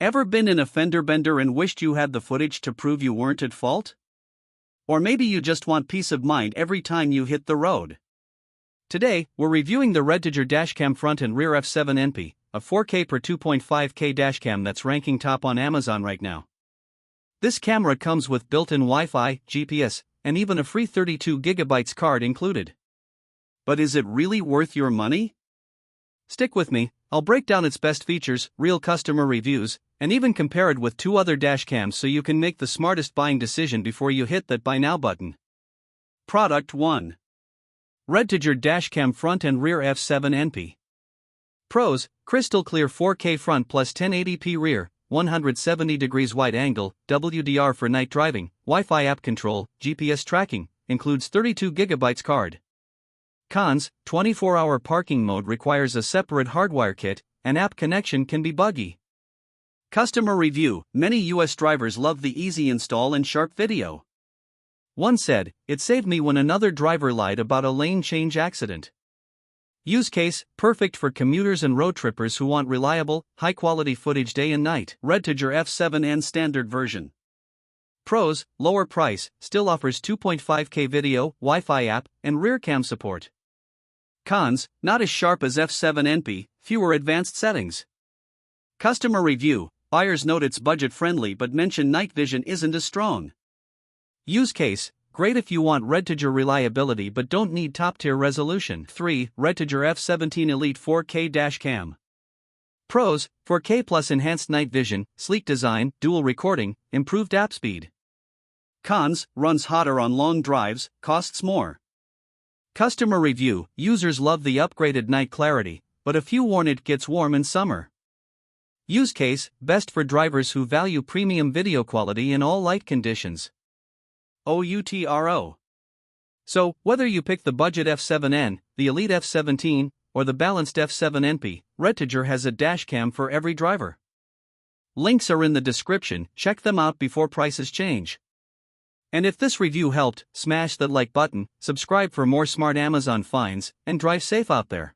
Ever been in a fender bender and wished you had the footage to prove you weren't at fault? Or maybe you just want peace of mind every time you hit the road. Today, we're reviewing the REDTIGER dashcam front and rear F7NP, a 4K per 2.5K dashcam that's ranking top on Amazon right now. This camera comes with built-in Wi-Fi, GPS, and even a free 32GB card included. But is it really worth your money? Stick with me, I'll break down its best features, real customer reviews, and even compare it with two other dashcams so you can make the smartest buying decision before you hit that buy now button. Product 1. REDTIGER dashcam front and rear F7NP. Pros: crystal clear 4K front plus 1080p rear, 170 degrees wide angle, WDR for night driving, Wi-Fi app control, GPS tracking, includes 32GB card. Cons: 24-hour parking mode requires a separate hardwire kit, and app connection can be buggy. Customer review: many US drivers love the easy install and sharp video. One said, "It saved me when another driver lied about a lane change accident." Use case: perfect for commuters and road trippers who want reliable, high-quality footage day and night. REDTIGER F7N standard version. Pros: lower price, still offers 2.5K video, Wi-Fi app, and rear cam support. Cons: not as sharp as F7NP, fewer advanced settings. Customer review: buyers note it's budget-friendly but mention night vision isn't as strong. Use case: great if you want REDTIGER reliability but don't need top-tier resolution. 3. REDTIGER F17 Elite 4K dashcam. Pros: 4K plus enhanced night vision, sleek design, dual recording, improved app speed. Cons: runs hotter on long drives, costs more. Customer review: users love the upgraded night clarity, but a few warn it gets warm in summer. Use case: best for drivers who value premium video quality in all light conditions. OUTRO. So, whether you pick the budget F7N, the Elite F17, or the balanced F7NP, REDTIGER has a dashcam for every driver. Links are in the description, check them out before prices change. And if this review helped, smash that like button, subscribe for more smart Amazon finds, and drive safe out there.